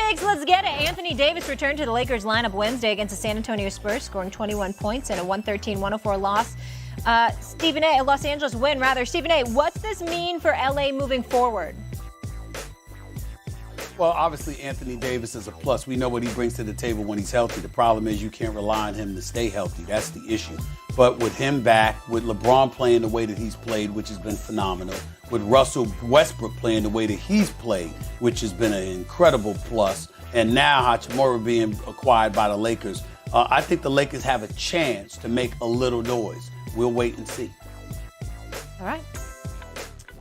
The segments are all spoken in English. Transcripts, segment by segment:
Sweepstakes, let's get it. Anthony Davis returned to the Lakers lineup Wednesday against the San Antonio Spurs, scoring 21 points in a 113-104 loss. Stephen A., a Los Angeles win, rather. Stephen A., what's this mean for L.A. moving forward? Well, obviously, Anthony Davis is a plus. We know what he brings to the table when he's healthy. The problem is you can't rely on him to stay healthy. That's the issue. But with him back, with LeBron playing the way that he's played, which has been phenomenal, with Russell Westbrook playing the way that he's played, which has been an incredible plus, and now Hachimura being acquired by the Lakers, I think the Lakers have a chance to make a little noise. We'll wait and see. All right.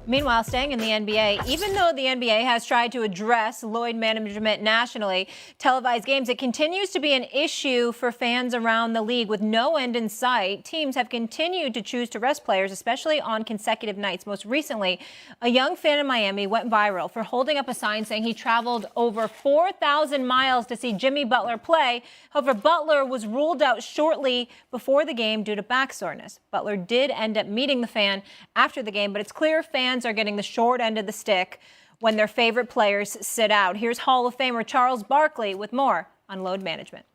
Meanwhile, staying in the NBA, even though the NBA has tried to address load management nationally, televised games, it continues to be an issue for fans around the league. With no end in sight, teams have continued to choose to rest players, especially on consecutive nights. Most recently, a young fan in Miami went viral for holding up a sign saying he traveled over 4,000 miles to see Jimmy Butler play. However, Butler was ruled out shortly before the game due to back soreness. Butler did end up meeting the fan after the game, but it's clear fans are getting the short end of the stick when their favorite players sit out. Here's Hall of Famer Charles Barkley with more on load management.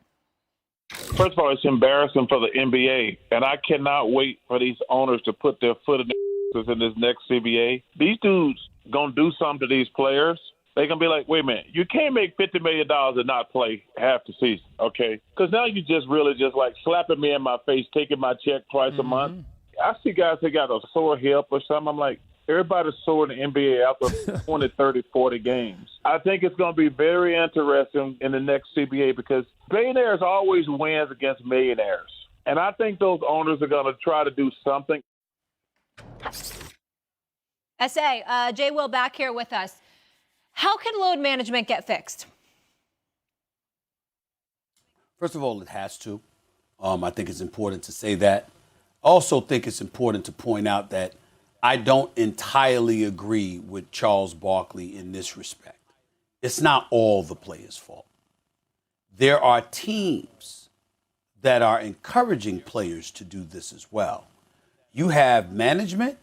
First of all, it's embarrassing for the NBA, and I cannot wait for these owners to put their foot in this next CBA. These dudes going to do something to these players. They're going to be like, wait a minute, you can't make $50 million and not play half the season, okay? Because now you just really just like slapping me in my face, taking my check twice a month. I see guys that got a sore hip or something. I'm like, everybody's sore in the NBA after 20, 30, 40 games. I think it's going to be very interesting in the next CBA because billionaires always wins against millionaires. And I think those owners are going to try to do something. S.A., Jay Will back here with us. How can load management get fixed? First of all, it has to. I think it's important to say that. I also think it's important to point out that I don't entirely agree with Charles Barkley in this respect. It's not all the players' fault. There are teams that are encouraging players to do this as well. You have management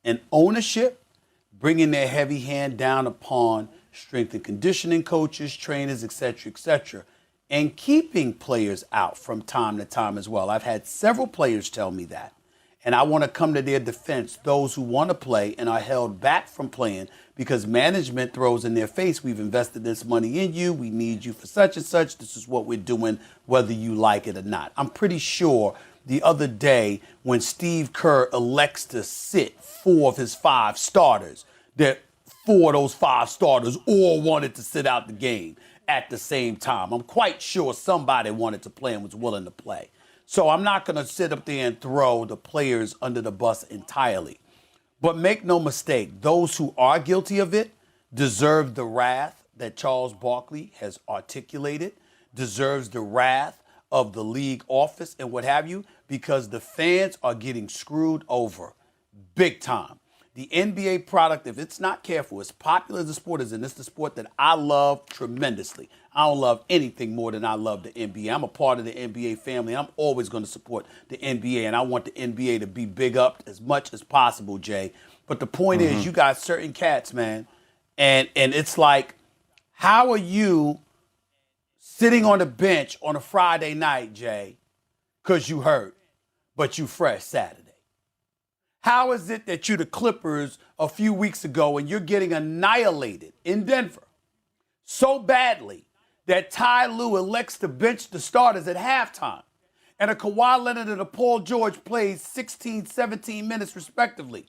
and ownership bringing their heavy hand down upon strength and conditioning coaches, trainers, et cetera, and keeping players out from time to time as well. I've had several players tell me that. And I want to come to their defense, those who want to play and are held back from playing because management throws in their face, we've invested this money in you, we need you for such and such, this is what we're doing, whether you like it or not. I'm pretty sure the other day when Steve Kerr elects to sit 4 of his 5 starters, that 4 of those 5 starters all wanted to sit out the game at the same time. I'm quite sure somebody wanted to play and was willing to play. So I'm not going to sit up there and throw the players under the bus entirely. But make no mistake, those who are guilty of it deserve the wrath that Charles Barkley has articulated, deserves the wrath of the league office and what have you, because the fans are getting screwed over big time. The NBA product, if it's not careful, as popular as the sport is, and it's the sport that I love tremendously. I don't love anything more than I love the NBA. I'm a part of the NBA family. I'm always going to support the NBA, and I want the NBA to be big up as much as possible, Jay. But the point is, you got certain cats, man, and it's like, how are you sitting on the bench on a Friday night, Jay, because you hurt, but you fresh Saturday? How is it that you the Clippers a few weeks ago and you're getting annihilated in Denver so badly that Ty Lue elects to bench the starters at halftime and a Kawhi Leonard and a Paul George plays 16, 17 minutes respectively,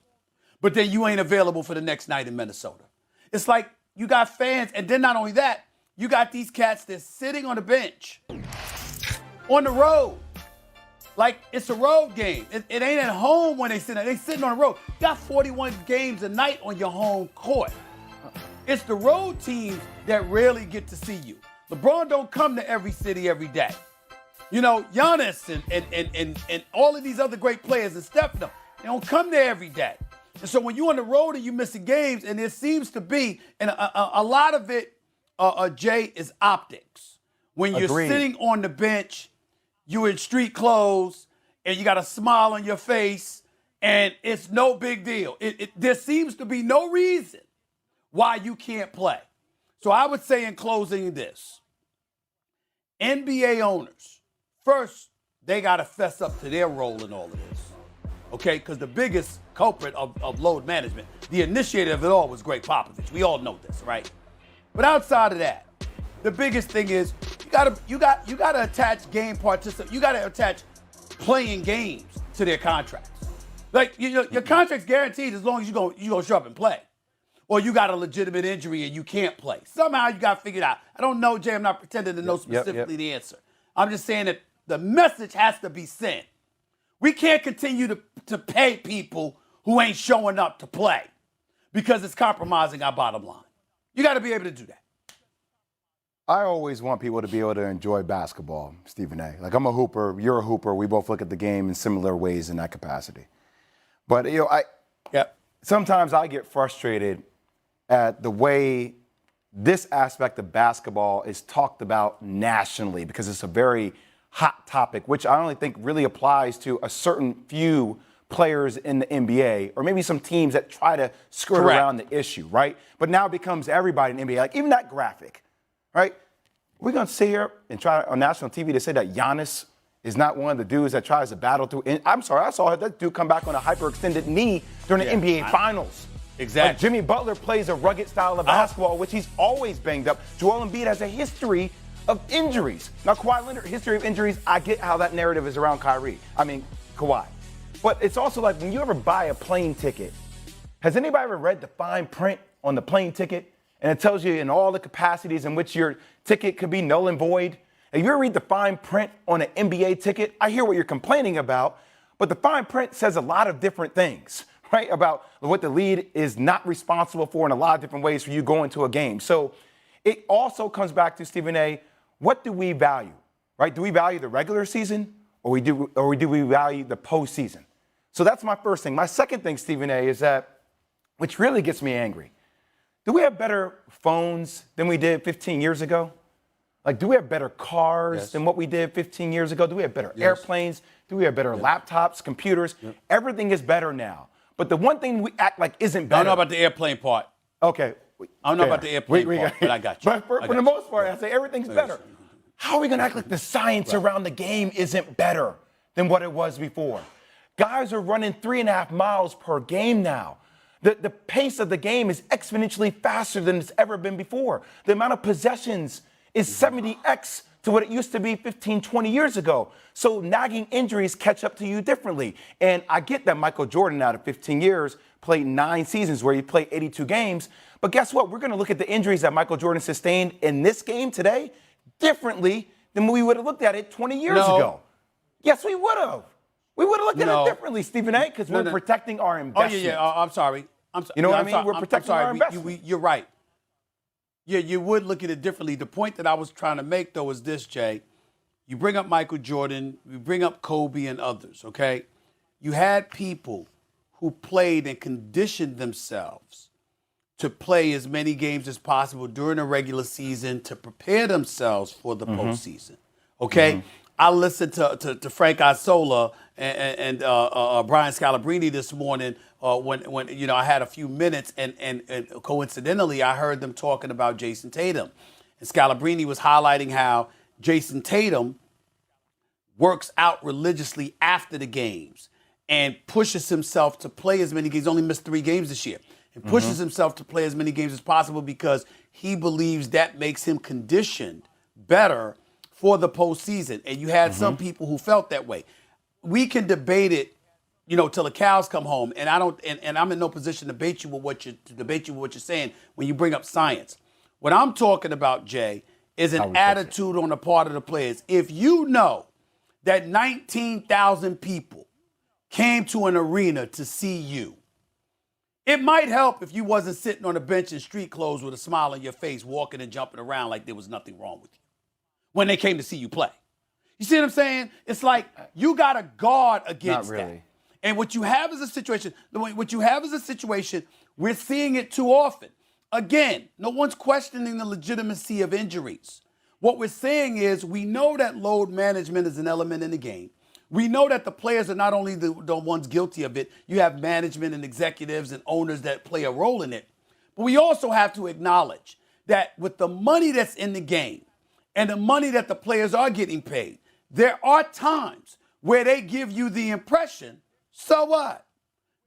but then you ain't available for the next night in Minnesota? It's like you got fans, and then not only that, you got these cats that's sitting on the bench on the road. Like it's a road game. It ain't at home when they sit there. They sitting on the road. You got 41 games a night on your home court. It's the road teams that rarely get to see you. LeBron don't come to every city every day. You know, Giannis and all of these other great players and Steph, they don't come there every day. And so when you're on the road and you're missing games, and there seems to be, and a lot of it, Jay, is optics. When you're sitting on the bench, you're in street clothes, and you got a smile on your face, and it's no big deal. There seems to be no reason why you can't play. So I would say in closing this, NBA owners, first, they got to fess up to their role in all of this, okay? Because the biggest culprit of load management, the initiator of it all was Greg Popovich. We all know this, right? But outside of that, the biggest thing is you gotta attach game participants. You gotta attach playing games to their contracts. Like your contract's guaranteed as long as you gonna show up and play, or you got a legitimate injury and you can't play. Somehow you got figured out. I don't know, Jay. I'm not pretending to know specifically the answer. I'm just saying that the message has to be sent. We can't continue to pay people who ain't showing up to play because it's compromising our bottom line. You got to be able to do that. I always want people to be able to enjoy basketball, Stephen A. Like, I'm a hooper, you're a hooper. We both look at the game in similar ways in that capacity. But, sometimes I get frustrated at the way this aspect of basketball is talked about nationally because it's a very hot topic, which I only think really applies to a certain few players in the NBA, or maybe some teams that try to skirt around the issue, right? But now it becomes everybody in the NBA, like even that graphic, right? We're going to sit here and try on national TV to say that Giannis is not one of the dudes that tries to battle through. I'm sorry, I saw that dude come back on a hyperextended knee during the NBA Finals. Exactly. Like Jimmy Butler plays a rugged style of basketball, which he's always banged up. Joel Embiid has a history of injuries. Now, Kawhi Leonard, history of injuries, I get how that narrative is around Kawhi. But it's also like when you ever buy a plane ticket, has anybody ever read the fine print on the plane ticket? And it tells you in all the capacities in which your ticket could be null and void. If you ever read the fine print on an NBA ticket, I hear what you're complaining about, but the fine print says a lot of different things, right? About what the league is not responsible for in a lot of different ways for you going to a game. So it also comes back to, Stephen A., what do we value, right? Do we value the regular season or do we value the postseason? So that's my first thing. My second thing, Stephen A., is that, which really gets me angry, do we have better phones than we did 15 years ago? Like, do we have better cars than what we did 15 years ago? Do we have better airplanes? Do we have better laptops, computers? Everything is better now. But the one thing we act like isn't better. I don't know about the airplane part. Okay. I don't know about the airplane part, but I got you. But for the most part, I say everything's better. How are we going to act like the science around the game isn't better than what it was before? Guys are running 3.5 miles per game now. The pace of the game is exponentially faster than it's ever been before. The amount of possessions is 70x to what it used to be 15, 20 years ago. So nagging injuries catch up to you differently. And I get that Michael Jordan, out of 15 years, played 9 seasons where he played 82 games. But guess what? We're going to look at the injuries that Michael Jordan sustained in this game today differently than we would have looked at it 20 years ago. Yes, we would have. We would have looked at it differently, Stephen A., because we're protecting our investment. I'm sorry. You know what I mean? We're protecting our investment. You're right. Yeah, you would look at it differently. The point that I was trying to make, though, is this, Jay. You bring up Michael Jordan, you bring up Kobe and others, okay? You had people who played and conditioned themselves to play as many games as possible during the regular season to prepare themselves for the postseason, okay? I listened to Frank Isola and Brian Scalabrine this morning when I had a few minutes, and coincidentally I heard them talking about Jason Tatum. And Scalabrine was highlighting how Jason Tatum works out religiously after the games and pushes himself to play as many games. He's only missed 3 games this year. And pushes himself to play as many games as possible because he believes that makes him conditioned better for the postseason. And you had some people who felt that way. We can debate it, till the cows come home. And I'm in no position to debate you with what you're saying when you bring up science. What I'm talking about, Jay, is an attitude on the part of the players. If you know that 19,000 people came to an arena to see you, it might help if you wasn't sitting on a bench in street clothes with a smile on your face, walking and jumping around like there was nothing wrong with you when they came to see you play. You see what I'm saying? It's like you got to guard against that. And what you have is a situation, we're seeing it too often. Again, no one's questioning the legitimacy of injuries. What we're saying is we know that load management is an element in the game. We know that the players are not only the ones guilty of it. You have management and executives and owners that play a role in it. But we also have to acknowledge that with the money that's in the game and the money that the players are getting paid, there are times where they give you the impression, so what?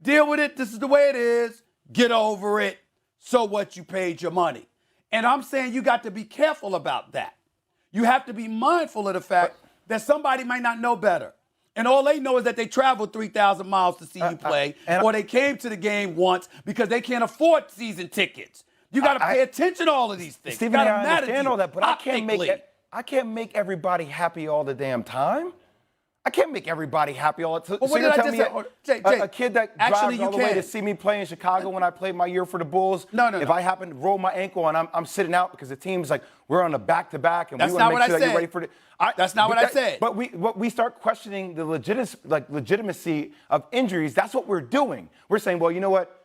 Deal with it. This is the way it is. Get over it. So what? You paid your money. And I'm saying you got to be careful about that. You have to be mindful of the fact that somebody might not know better. And all they know is that they traveled 3,000 miles to see you play, or they came to the game once because they can't afford season tickets. You got to pay attention to all of these things. Stephen, I understand all that, but I can't make everybody happy all the damn time. I can't make everybody happy all the time. Well, so you're telling me a kid that drives all the way to see me play in Chicago when I played my year for the Bulls, if I happen to roll my ankle and I'm sitting out because the team's like, we're on a back-to-back and we want to make sure that you're ready for it. That's not what I said. But we start questioning the legitimacy of injuries. That's what we're doing. We're saying, well, you know what?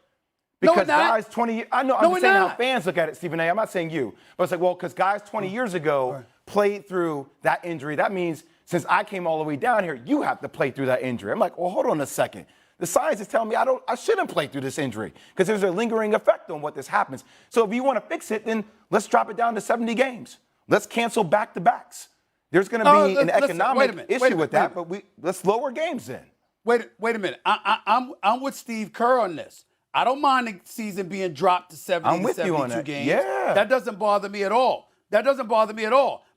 Because guys 20 years, I'm just saying how fans look at it, Stephen A. I'm not saying you. But it's like, well, because guys 20 years ago played through that injury, that means since I came all the way down here, you have to play through that injury. I'm like, well, hold on a second. The science is telling me I shouldn't play through this injury because there's a lingering effect on what this happens. So if you want to fix it, then let's drop it down to 70 games. Let's cancel back-to-backs. There's going to be an economic issue with that, but let's lower games then. Wait a minute. I'm with Steve Kerr on this. I don't mind the season being dropped to 70 to 72 games. Yeah. That doesn't bother me at all.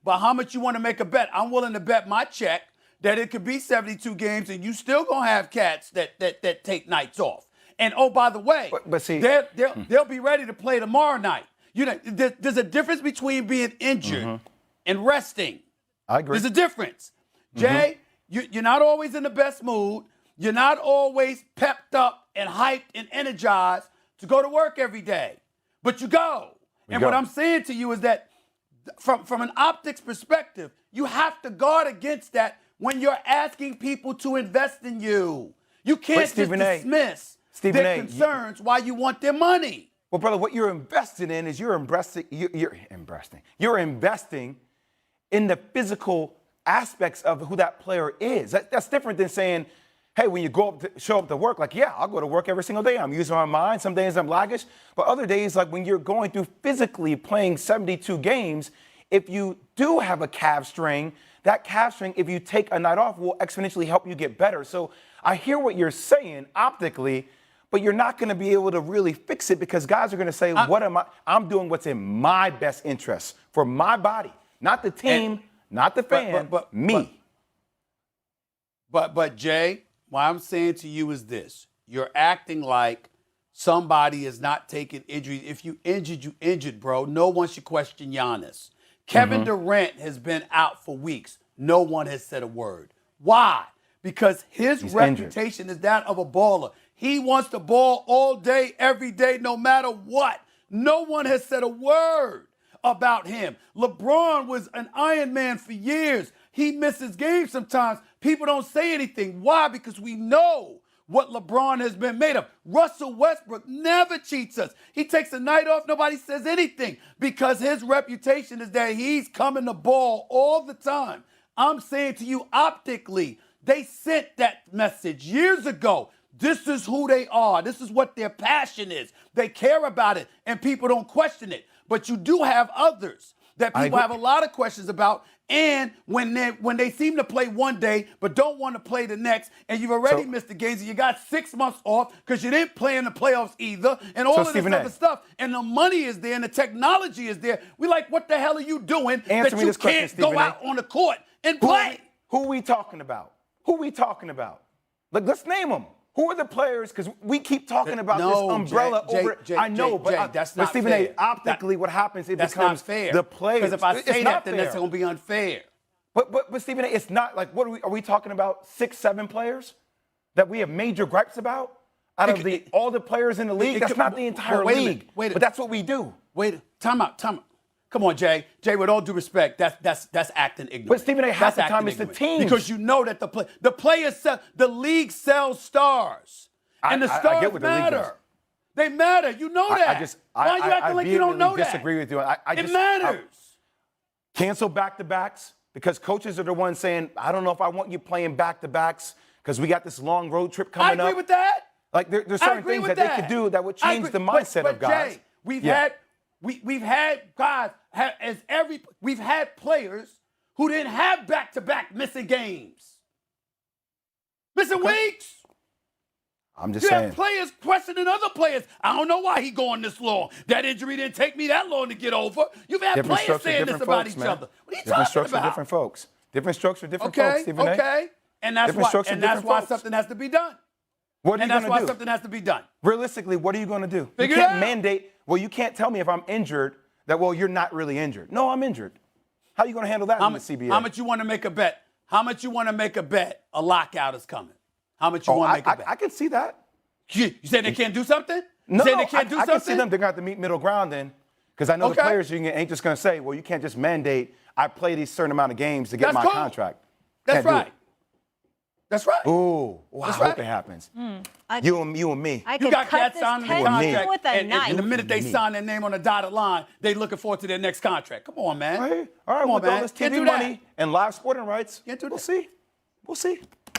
But how much you want to make a bet? I'm willing to bet my check that it could be 72 games and you still going to have cats that take nights off. And, oh, by the way, but see, they'll be ready to play tomorrow night. You know, there's a difference between being injured and resting. I agree. There's a difference. Jay, you're not always in the best mood. You're not always pepped up and hyped and energized to go to work every day. But you go. What I'm saying to you is that from an optics perspective, you have to guard against that when you're asking people to invest in you. You can't just dismiss their concerns while you want their money. Well, brother, what you're investing in is you're investing in the physical aspects of who that player is. That's different than saying, hey, when you show up to work, like, yeah, I'll go to work every single day. I'm using my mind. Some days I'm sluggish. But other days, like when you're going through physically playing 72 games, if you do have a calf strain, that calf strain, if you take a night off, will exponentially help you get better. So I hear what you're saying optically, but you're not going to be able to really fix it because guys are going to say, I'm doing what's in my best interest for my body, not the team, not the fan, but me. But Jay, what I'm saying to you is this. You're acting like somebody is not taking injuries. If you injured, bro. No one should question Giannis. Kevin Durant has been out for weeks. No one has said a word. Why? Because his reputation is that of a baller. He wants the ball all day, every day, no matter what. No one has said a word about him. LeBron was an Iron Man for years. He misses games sometimes. People don't say anything. Why? Because we know what LeBron has been made of. Russell Westbrook never cheats us. He takes a night off. Nobody says anything because his reputation is that he's coming the ball all the time. I'm saying to you optically, they sent that message years ago. This is who they are. This is what their passion is. They care about it, and people don't question it. But you do have others that people have a lot of questions about. And when they seem to play one day but don't want to play the next, and you've already missed the games, and you got 6 months off because you didn't play in the playoffs either, and all of this other stuff, and the money is there and the technology is there. We're like, what the hell are you doing that you can't go out on the court and play? Who are we talking about? Like, let's name them. Who are the players? Because we keep talking about this umbrella over. I know, but that's not Stephen fair. A. Optically, what happens? It that's becomes not fair. The players. Because if I say that, then that's going to be unfair. But Stephen A. It's not like what are we talking about? 6, 7 players that we have major gripes about out of all the players in the league. That's not the entire league. But that's what we do. Time out. Come on, Jay. Jay, with all due respect, that's acting ignorant. But Stephen A. half the time it's the team. Because you know that the players sell, the league sells stars. And the stars matter. They matter. You know that. Why are you acting like you don't know that? I disagree with you. It matters. Cancel back-to-backs because coaches are the ones saying, I don't know if I want you playing back-to-backs because we got this long road trip coming up. I agree with that. Like there's certain things that they could do that would change the mindset of guys. But Jay, we've had we've had guys we've had players who didn't have back-to-back missing games, missing weeks. I'm just you saying. have players questioning other players. I don't know why he going this long. That injury didn't take me that long to get over. You've had Different players strokes saying for this different about folks, each man. other. What are you Different talking strokes about? for different folks. Different strokes for different folks, Stephen A. Okay. And that's Different why, strokes for and that's different why folks. something has to be done. What are you And that's going why to do? something has to be done. Realistically, what are you going to do? Figure you it can't out. mandate, well, you can't tell me if I'm injured that, well, you're not really injured. No, I'm injured. How are you going to handle that in the CBA? How much you want to make a bet? How much you want to make a bet a lockout is coming? How much you want to make a bet? I can see that. You say they can't do something? No, you say they can't do I something? can see them. They're going to have to meet middle ground then. Because I know the Okay. players union ain't just going to say, well, you can't just mandate I play these certain amount of games to get That's my cool. contract. That's Can't do right. it. That's right. Ooh, I That's hope right. it happens. I- You and me. I You could got cut cats this signing the tension contract, with a and knife. the minute they sign their name on the dotted line, they looking forward to their next contract. Come on, man. All right, Come on, with all man. this Can't TV do that. money and live sporting rights, Can't do we'll that. see. We'll see.